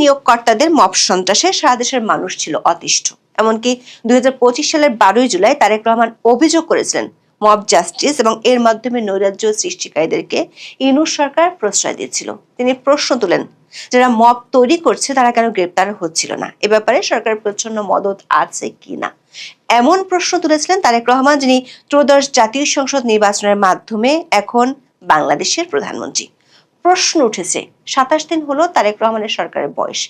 নিয়োগকর্তাদের mob সন্ত্রাসে সারা দেশের মানুষ ছিল অতিষ্ঠ। এমনকি 2025 সালের 12 জুলাই তারেক রহমান অভিযোগ করেছিলেন মব জাস্টিস এবং এর মাধ্যমে নৈরাজ্য সৃষ্টিকারীদেরকে ইউনূস সরকার প্রশ্রয় দিচ্ছিল। তিনি প্রশ্ন তুলেন, যারা মব তৈরি করছে তারা কেন গ্রেপ্তার হচ্ছিল না? এ ব্যাপারে সরকারের প্রচ্ছন্ন মদত আছে কিনা এমন প্রশ্ন তুলেছিলেন তারেক রহমান, যিনি ত্রয়োদশ জাতীয় সংসদ নির্বাচনের মাধ্যমে এখন বাংলাদেশের প্রধানমন্ত্রী। প্রশ্ন উঠেছে, 27 দিন হলো তারেক রহমানের সরকারের বয়স,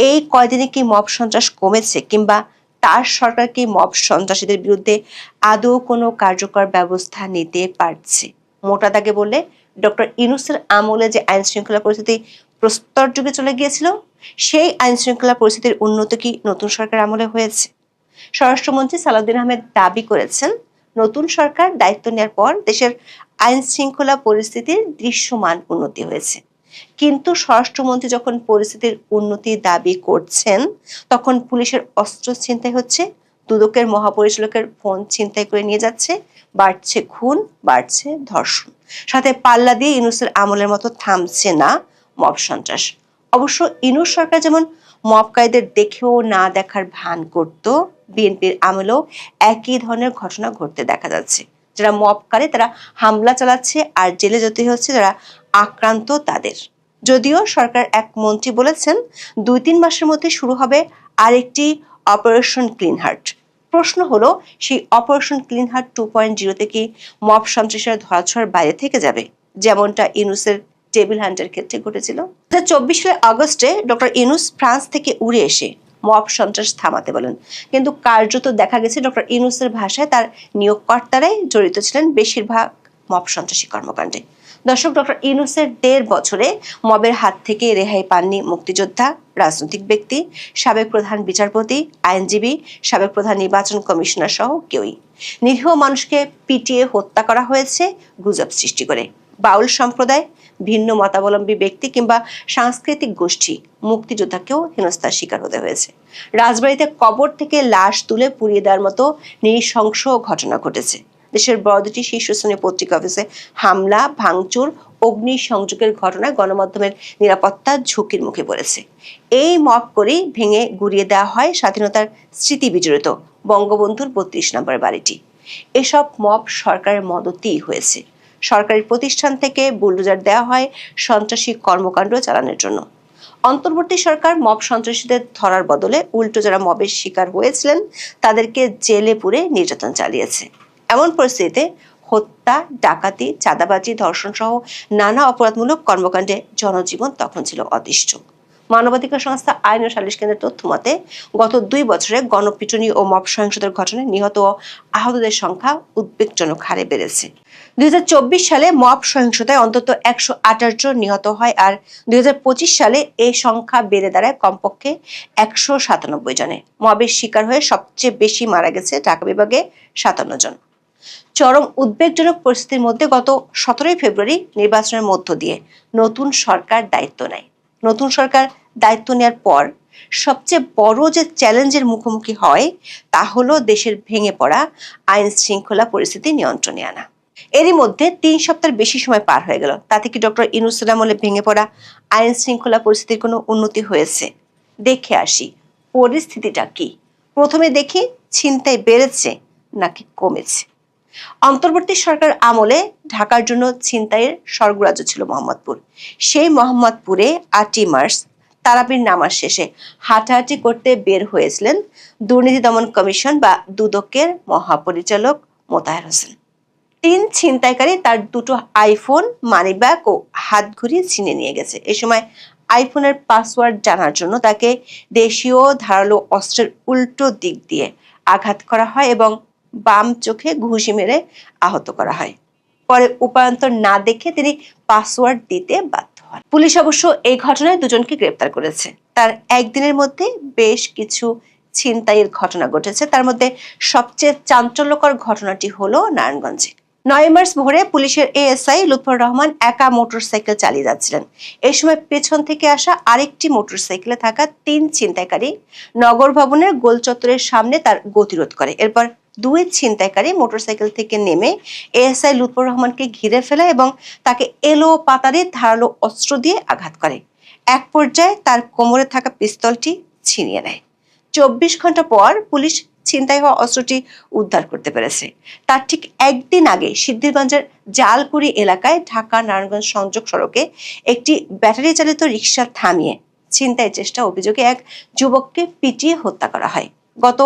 এই কয়দিনে কি মব সন্ত্রাস কমেছে, কিংবা তার সরকার কি মব সন্ত্রাসীদের বিরুদ্ধে আদৌ কোনো কার্যকর ব্যবস্থা নিতে পারছে? মোটা দাগে বললে, ডক্টর ইউনূসের আমলে যে আইন শৃঙ্খলা পরিস্থিতি প্রস্তর যুগে চলে গিয়েছিল, সেই আইন শৃঙ্খলা পরিস্থিতির উন্নতি কি নতুন সরকার আমলে হয়েছে? স্বরাষ্ট্রমন্ত্রী সালাউদ্দিন আহমেদ দাবি করেছেন, নতুন সরকার দায়িত্ব নেওয়ার পর দেশের আইন শৃঙ্খলা পরিস্থিতির দৃশ্যমান উন্নতি হয়েছে। কিন্তু স্বরাষ্ট্রমন্ত্রী যখন পরিস্থিতির উন্নতি দাবি করছেন, তখন পুলিশের অস্ত্র ছিনতাই হচ্ছে, দুদকের মহাপরিচালকের ফোন ছিনতাই করে নিয়ে যাচ্ছে, বাড়ছে খুন, বাড়ছে ধর্ষণ, সাথে পাল্লা দিয়ে ইউনূসের আমলের মতো থামছে না মব সন্ত্রাস। অবশ্য ইউনূস সরকার যেমন মবকারীদের দেখেও না দেখার ভান করত, বিএনপির আমলেও একই ধরনের ঘটনা ঘটতে দেখা যাচ্ছে। যারা মবকারী তারা হামলা চালাচ্ছে, আর জেলে যেতে হচ্ছে যারা আক্রান্ত তাদের। যদিও সরকার এক মন্ত্রী বলেছেন 2-3 মাসের মধ্যে শুরু হবে আরেকটি অপারেশন ক্লিন হার্ট। প্রশ্ন হলো, সেই অপারেশন ক্লিন হার্ট 2.0 কি মব সন্ত্রাসীরা ধরাছোঁয়ার বাইরে থেকে যাবে, যেমনটা ইউনূসের টেবিল হান্টের ক্ষেত্রে ঘটেছিল? 2024 সালের আগস্টে ডক্টর ইউনূস ফ্রান্স থেকে উড়ে এসে মব সন্ত্রাস থামাতে বলেন, কিন্তু কার্যত দেখা গেছে ডক্টর ইউনূসের ভাষায় তার নিয়োগকর্তারাই জড়িত ছিলেন বেশিরভাগ মব সন্ত্রাসী কর্মকাণ্ডে। দর্শক, ডক্টর ইউনূসের 1.5 বছরে মবের হাত থেকে রেহাই পাননি মুক্তিযোদ্ধা, রাজনৈতিক ব্যক্তি, সাবেক প্রধান বিচারপতি, আইনজীবী, সাবেক প্রধান নির্বাচন কমিশনার সহ কেউই। নিরীহ মানুষকে পিটিয়ে হত্যা করা হয়েছে গুজব সৃষ্টি করে। বাউল সম্প্রদায়, ভিন্ন মতাবলম্বী ব্যক্তি কিংবা সাংস্কৃতিক গোষ্ঠী, মুক্তিযোদ্ধাকেও হেনস্থার শিকার হতে হয়েছে। রাজবাড়িতে কবর থেকে লাশ তুলে পুড়িয়ে দেওয়ার মতো নৃশংস ঘটনা ঘটেছে। দেশের বড় দুটি শীর্ষস্থানীয় পত্রিকা অফিসে হামলা, ভাঙচুর, অগ্নিসংযোগের ঘটনায় গণমাধ্যমের নিরাপত্তা ঝুঁকির মুখে পড়েছে। এই মব করেই ভেঙে গুড়িয়ে দেওয়া হয় স্বাধীনতার স্মৃতি বিজড়িত বঙ্গবন্ধুর 32 নম্বর বাড়িটি। এসব মব সরকারের মদতেই হয়েছে। সরকারি প্রতিষ্ঠান থেকে বুলডোজার দেওয়া হয় সন্ত্রাসী কর্মকাণ্ড চালানোর জন্য। অন্তর্বর্তী সরকার মব সন্ত্রাসীদের ধরার বদলে উল্টো যারা মবের শিকার হয়েছিলেন তাদেরকে জেলে পুরে নির্যাতন চালিয়েছে। এমন পরিস্থিতিতে হত্যা, ডাকাতি, চাঁদাবাজি, ধর্ষণ সহ নানা অপরাধমূলক কর্মকাণ্ডে জনজীবন তখন ছিল অতিষ্ঠ। মানবাধিকার সংস্থা আইন ও সালিশ কেন্দ্রের তথ্য মতে গত 2 বছরে গণপিটুনি ও মব সহিংসতার ঘটনায় নিহত ও আহতদের সংখ্যা উদ্বেগজনক হারে বেড়েছে। 2024 সালে মব সহিংসতায় অন্তত 128 জন নিহত হয়, আর 2025 সালে এই সংখ্যা বেড়ে দাঁড়ায় কমপক্ষে 197 জনে। মবের শিকার হয়ে সবচেয়ে বেশি মারা গেছে ঢাকা বিভাগে 57 জন। চরম উদ্বেগজনক পরিস্থিতির মধ্যে গত 17 ফেব্রুয়ারি নির্বাচনের মধ্য দিয়ে নতুন সরকার দায়িত্ব নেয়। নতুন সরকার দায়িত্ব নেওয়ার পর সবচেয়ে বড় যে চ্যালেঞ্জের মুখোমুখি হয় তা হলো দেশের ভেঙে পড়া আইন শৃঙ্খলা পরিস্থিতি নিয়ন্ত্রণে আনা। এরই মধ্যে 3 সপ্তাহের বেশি সময় পার হয়ে গেল। তাতে কি ডক্টর ইউনূসের আমলে ভেঙে পড়া আইন শৃঙ্খলা পরিস্থিতির কোনো উন্নতি হয়েছে? দেখে আসি পরিস্থিতিটা কি। প্রথমে দেখি ছিনতাই বেড়েছে নাকি কমেছে। অন্তর্বর্তী সরকার আমলে ঢাকার জন্য ছিনতাইয়ের স্বর্গরাজ্য ছিল মোহাম্মদপুর। সেই মোহাম্মদপুরে 8ই মার্চ তারাবির নামাজ শেষে হাঁটাহাঁটি করতে বের হয়েছিলেন দুর্নীতি দমন কমিশন বা দুদকের মহাপরিচালক মোতাহার হোসেন। 3 ছিনতাইকারী তার 2টো আইফোন, মানিব্যাগ ও হাতঘড়ি ছিনিয়ে নিয়ে গেছে। এ সময় আইফোনের পাসওয়ার্ড জানার জন্য তাকে দেশীয় ধারালো অস্ত্রের উল্টো দিক দিয়ে আঘাত করা হয় এবং বাম চোখে ঘুষি মেরে আহত করা হয়। পরে উপায়ন্তর না দেখে তিনি পাসওয়ার্ড দিতে বাধ্য হন। পুলিশ অবশ্য এই ঘটনায় 2 জনকে গ্রেপ্তার করেছে। তার একদিনের মধ্যে বেশ কিছু ছিনতাইয়ের ঘটনা ঘটেছে। তার মধ্যে সবচেয়ে চাঞ্চল্যকর ঘটনাটি হলো নারায়ণগঞ্জে। 9 মার্চ ভোরে পুলিশের এএসআই লুৎফর রহমান একা মোটরসাইকেল চালিয়ে যাচ্ছিলেন। এই সময় পেছন থেকে আসা আরেকটি মোটরসাইকেলে থাকা 3 ছিনতাইকারী নগর ভবনের গোল চত্বরের সামনে তার গতিরোধ করে। এরপর 2 ছিনতাইকারী মোটরসাইকেল থেকে নেমে এএসআই লুৎফর রহমানকে ঘিরে ফেলে এবং তাকে এলো পাতারে ধারালো অস্ত্র দিয়ে আঘাত করে। এক পর্যায়ে তার কোমরে থাকা পিস্তলটি ছিনিয়ে নেয়। 24 ঘন্টা পর পুলিশ ছিনতাই হওয়া অস্ত্রটি উদ্ধার করতে পেরেছে। তার ঠিক একদিন আগে সিদ্ধিরগঞ্জের জালকুড়ি এলাকায় ঢাকা নারায়ণগঞ্জ সংযোগ সড়কে একটি ব্যাটারি চালিত রিকশা থামিয়ে ছিনতাই চেষ্টা অভিযোগে এক যুবককে পিটিয়ে হত্যা করা হয়। গত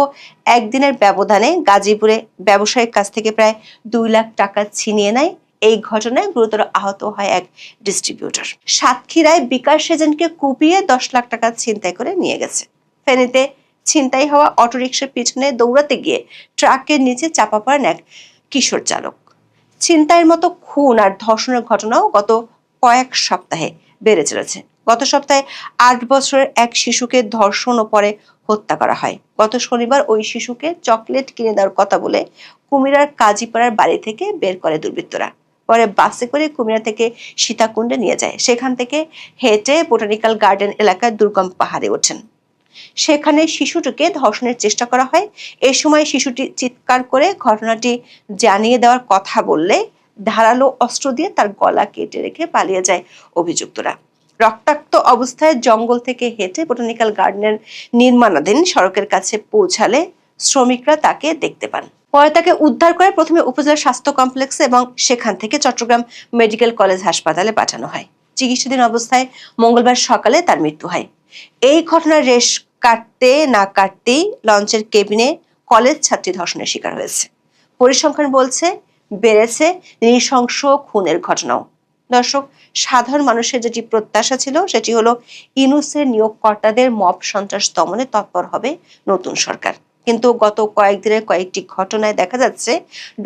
একদিনের ব্যবধানে গাজীপুরে ব্যবসায়ীর কাছ থেকে প্রায় 2 লাখ টাকা ছিনিয়ে নেয়। এই ঘটনায় গুরুতর আহত হয় এক ডিস্ট্রিবিউটর। সাতক্ষীরায় বিকাশ এজেন্টকে কুপিয়ে 10 লাখ টাকা ছিনতাই করে নিয়ে গেছে। ফেনীতে ছিনতাই হওয়া অটোরিকশার পিছনে দৌড়াতে গিয়ে ট্রাকের নিচে চাপা পড়েন এক কিশোর চালক। ছিনতাইয়ের মতো খুন আর ধর্ষণের ঘটনাও গত কয়েক সপ্তাহে বেড়ে চলেছে। গত সপ্তাহে 8 বছরের এক শিশুকে ধর্ষণ ও পরে হত্যা করা হয়। গত শনিবার ওই শিশুকে চকলেট কিনে দেওয়ার কথা বলে কুমিরার কাজীপাড়ার বাড়ি থেকে বের করে দুর্বৃত্তরা। পরে বাসে করে কুমিরা থেকে সীতাকুণ্ডে নিয়ে যায়। সেখান থেকে হেঁটে বোটানিক্যাল গার্ডেন এলাকায় দুর্গম পাহাড়ে ওঠেন। সেখানে শিশুটিকে ধর্ষণের চেষ্টা করা হয়। এ সময় শিশুটি চিৎকার করে ঘটনাটি জানিয়ে দেওয়ার কথা বললে ধারালো অস্ত্র দিয়ে তার গলা কেটে রেখে পালিয়ে যায় অভিযুক্তরা। রক্তাক্ত অবস্থায় জঙ্গল থেকে হেঁটে বোটানিক্যাল গার্ডেনের নির্মাণাধীন সড়কের কাছে পৌঁছালে শ্রমিকরা তাকে দেখতে পান। পরে তাকে উদ্ধার করে প্রথমে উপজেলা স্বাস্থ্য কমপ্লেক্সে এবং সেখান থেকে চট্টগ্রাম মেডিকেল কলেজ হাসপাতালে পাঠানো হয়। চিকিৎসাধীন অবস্থায় মঙ্গলবার সকালে তার মৃত্যু হয়। এই ঘটনার রেশ কাটতে না কাটতেই লঞ্চের কেবিনে কলেজ ছাত্রী ধর্ষণের শিকার হয়েছে। পরিসংখ্যান বলছে বেড়েছে নৃশংস খুনের ঘটনাও। দর্শক, সাধারণ মানুষের যেটি প্রত্যাশা ছিল সেটি হলো ইউনূসের নিয়োগকর্তাদের মব সন্ত্রাস দমনে তৎপর হবে নতুন সরকার। কিন্তু গত কয়েকদিনের কয়েকটি ঘটনায় দেখা যাচ্ছে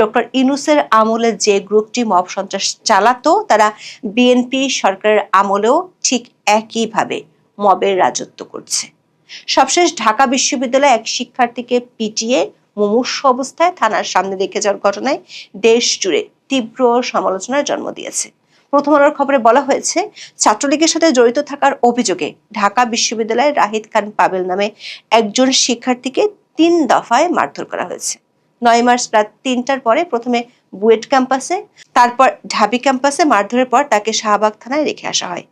ডক্টর ইউনূসের আমলে যে গ্রুপটি মব সন্ত্রাস চালাতো তারা বিএনপি সরকারের আমলেও ঠিক একইভাবে মবের রাজত্ব করছে। সবশেষ ঢাকা বিশ্ববিদ্যালয়ে এক শিক্ষার্থীকে পিটিয়ে মুমূর্ষু অবস্থায় থানার সামনে রেখে যাওয়ার ঘটনায় দেশ জুড়ে তীব্র সমালোচনার জন্ম দিয়েছে। প্রথম আলোর খবরে বলা হয়েছে, ছাত্রলীগের সাথে জড়িত থাকার অভিযোগে ঢাকা বিশ্ববিদ্যালয়ের রাহিদ খান পাবেল নামে একজন শিক্ষার্থীকে 3 দফায় মারধর করা হয়েছে। 9 মার্চ রাত 3টার পরে প্রথমে বুয়েট ক্যাম্পাসে, তারপর ঢাবি ক্যাম্পাসে মারধরের পর তাকে শাহবাগ থানায় রেখে আসা হয়।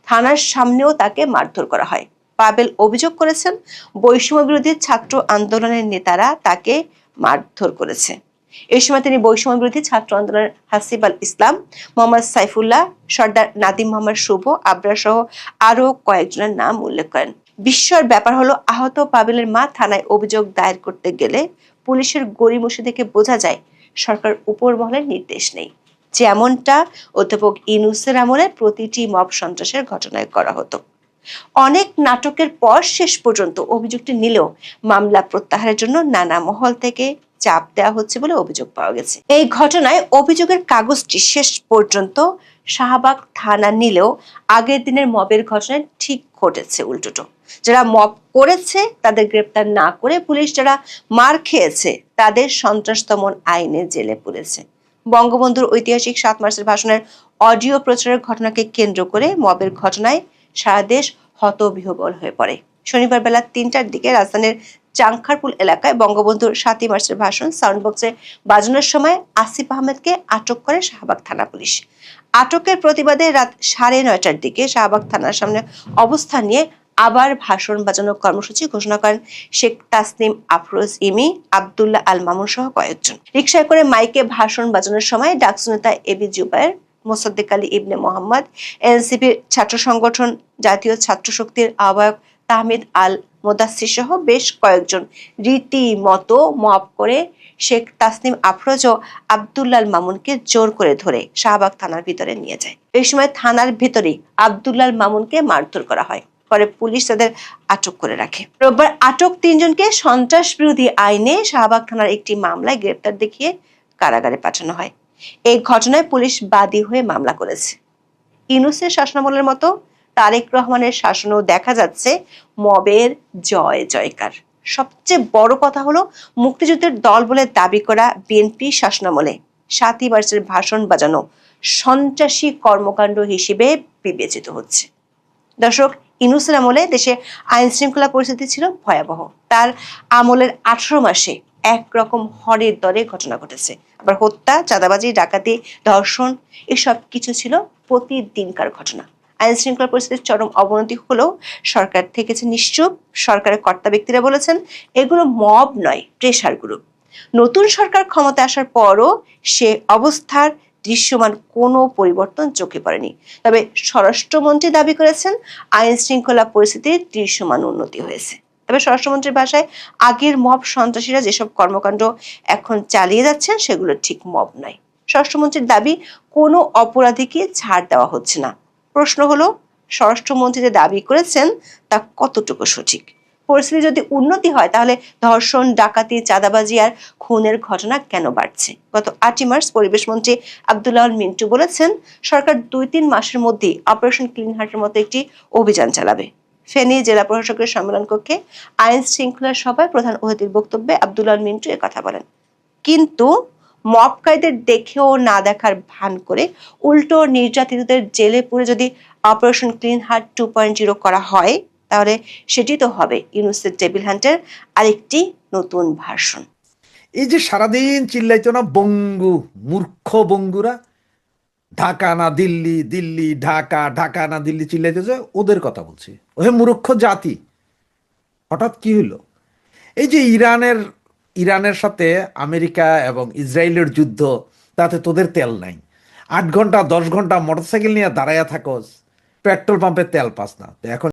থানার সামনেও তাকে মারধর করা হয়। পাবেল অভিযোগ করেছেন, বৈষম্য বিরোধী ছাত্র আন্দোলনের নেতারা তাকে মারধর করেছে। এই সময় তিনি বৈষম্য বিরোধী ছাত্র আন্দোলনের হাসিব আল ইসলাম, মোহাম্মদ সাইফুল্লাহ, সর্দার নাদিম মোহাম্মদ শুভ, আবরার সহ আরো কয়েকজনের নাম উল্লেখ করেন। বিস্ময়ের ব্যাপার হলো, আহত পাবেলের মা থানায় অভিযোগ দায়ের করতে গেলে পুলিশের গড়িমসি দেখে বোঝা যায় সরকার উপর মহলের নির্দেশ নেই, যেমনটা অধ্যাপক ইউনূসের আমলে প্রতিটি মব সন্ত্রাসের ঘটনায় করা হতো। অনেক নাটকের পর শেষ পর্যন্ত অভিযোগটি নিলেও মামলা প্রত্যাহারের জন্য নানা মহল থেকে চাপ দেওয়া হচ্ছে বলে অভিযোগ পাওয়া গেছে। এই ঘটনায় অভিযোগের কাগজটি শেষ পর্যন্ত শাহবাগ থানা নিলেও আগের দিনের মবের ঘটনায় ঠিক ঘটেছে উল্টোটো। যারা মব করেছে তাদের গ্রেপ্তার না করে পুলিশ যারা মার খেয়েছে তাদের সন্ত্রাস দমন আইনে জেলে পুরেছে। বঙ্গবন্ধুর ঐতিহাসিক 7 মার্চের ভাষণের অডিও প্রচারের ঘটনাকে কেন্দ্র করে মবের ঘটনায় সারা দেশ হতবিহ্বল হয়ে পড়ে। শনিবার বেলা 3টার দিকে রাজধানীর চাংখারপুল এলাকায় বঙ্গবন্ধুর 7 মার্চের ভাষণ সাউন্ড বক্সে বাজানোর সময় আসিফ আহমেদকে আটক করে শাহবাগ থানা পুলিশ। আটকের প্রতিবাদে রাত 9:30টার দিকে শাহবাগ থানার সামনে অবস্থান নিয়ে আবার ভাষণ বাজানোর কর্মসূচি ঘোষণা করেন শেখ তাসনিম আফরোজ ইমি, আব্দুল্লাহ আল মামুন সহ কয়েকজন। রিকশায় করে মাইকে ভাষণ বাজানোর সময় ডাকসু নেতা এবি জুবায়ের, মোসাদ্দেক আলী ইবনে মোহাম্মদ, এনসিপির ছাত্র সংগঠন জাতীয় ছাত্র শক্তির আহ্বায়ক তাহমিদ আল মোদাসসির সহ বেশ কয়েকজন রীতিমতো মব করে শেখ তাসনিম আফরোজ ও আব্দুল্লাহ আল মামুনকে জোর করে ধরে শাহবাগ থানার ভিতরে নিয়ে যায়। এই সময় থানার ভিতরেই আব্দুল্লাহ আল মামুনকে মারধর করা হয়। পরে পুলিশ তাদের আটক করে রাখে। রোববার আটক 3 জনকে সন্ত্রাস বিরোধী আইনে শাহবাগ থানার একটি মামলায় গ্রেপ্তার দেখিয়ে কারাগারে পাঠানো হয়। এই ঘটনায় পুলিশ বাদী হয়ে মামলা করেছে। ইউনূসের শাসনামলের মতো তারেক রহমানের শাসনেও দেখা যাচ্ছে মবের জয় জয়কার। সবচেয়ে বড় কথা হলো, মুক্তিযুদ্ধের দল বলে দাবি করা বিএনপি শাসনামলে 7 মার্চের ভাষণ বাজানো সন্ত্রাসী কর্মকাণ্ড হিসেবে বিবেচিত হচ্ছে। দর্শক, ইউনূসের আমলে দেশে আইন শৃঙ্খলা পরিস্থিতি ছিল ভয়াবহ। তার আমলের 18 মাসে একরকম হরের দরে ঘটনা ঘটেছে। আবার হত্যা, চাঁদাবাজি, ডাকাতি, ধর্ষণ এসব কিছু ছিল প্রতিদিনকার ঘটনা। আইন শৃঙ্খলা পরিস্থিতির চরম অবনতি হলেও সরকার থেকেছে নিশ্চুপ। সরকারের কর্তা ব্যক্তিরা বলেছেন এগুলো মব নয়, প্রেশার গ্রুপ। নতুন সরকার ক্ষমতায় আসার পরও সে অবস্থার দৃশ্যমান কোনো পরিবর্তন চোখে পড়েনি। তবে স্বরাষ্ট্রমন্ত্রী দাবি করেছেন আইন শৃঙ্খলা পরিস্থিতির দৃশ্যমান উন্নতি হয়েছে। তবে স্বরাষ্ট্রমন্ত্রীর ভাষায় আগের মব সন্ত্রাসীরা যেসব কর্মকাণ্ড এখন চালিয়ে যাচ্ছেন সেগুলো ঠিক মব নয়। স্বরাষ্ট্রমন্ত্রীর দাবি কোনো অপরাধীকে ছাড় দেওয়া হচ্ছে না। প্রশ্ন হলো স্বরাষ্ট্রমন্ত্রী যে দাবি করেছেন তা কতটুকু সঠিক? পরিস্থিতি যদি উন্নতি হয় তাহলে ধর্ষণ, ডাকাতি, চাঁদাবাজি আর খুনের ঘটনা কেন বাড়ছে? গত 8 মার্চ পরিবেশ মন্ত্রী আব্দুল্লাহ আল মিন্টু বলেছেন সরকার 2-3 মাসের মধ্যেই অপারেশন ক্লিন হার্টের মতো একটি অভিযান চালাবে। ফেনী জেলা প্রশাসকের সম্মেলন কক্ষে আইন শৃঙ্খলা সভায় প্রধান অতিথির বক্তব্যে আব্দুল্লাহ আল মিন্টু কথা বলেন। কিন্তু মবকারীদের দেখেও না দেখার ভান করে উল্টো নির্যাতিতদের জেলে পুরে যদি অপারেশন ক্লিন হার্ট 2.0 করা হয় তাহলে সেটি তো হবে ইউনূসের টেবিল হান্টের আরেকটি নতুন ভার্সন। এই যে সারাদিন চিল্লাইতো না বঙ্গু, মূর্খ বঙ্গুরা, ঢাকা না দিল্লি, দিল্লি ঢাকা, ঢাকা না দিল্লি চিল্লাইতো, যে ওদের কথা বলছি। ওহে মূর্খ জাতি, হঠাৎ কি হলো? এই যে ইরানের সাথে আমেরিকা এবং ইসরায়েলের যুদ্ধ, তাতে তোদের তেল নাই। 8 ঘন্টা 10 ঘন্টা মোটরসাইকেল নিয়ে দাঁড়াইয়া থাকোস, পেট্রোল পাম্পে তেল পাস না। তো এখন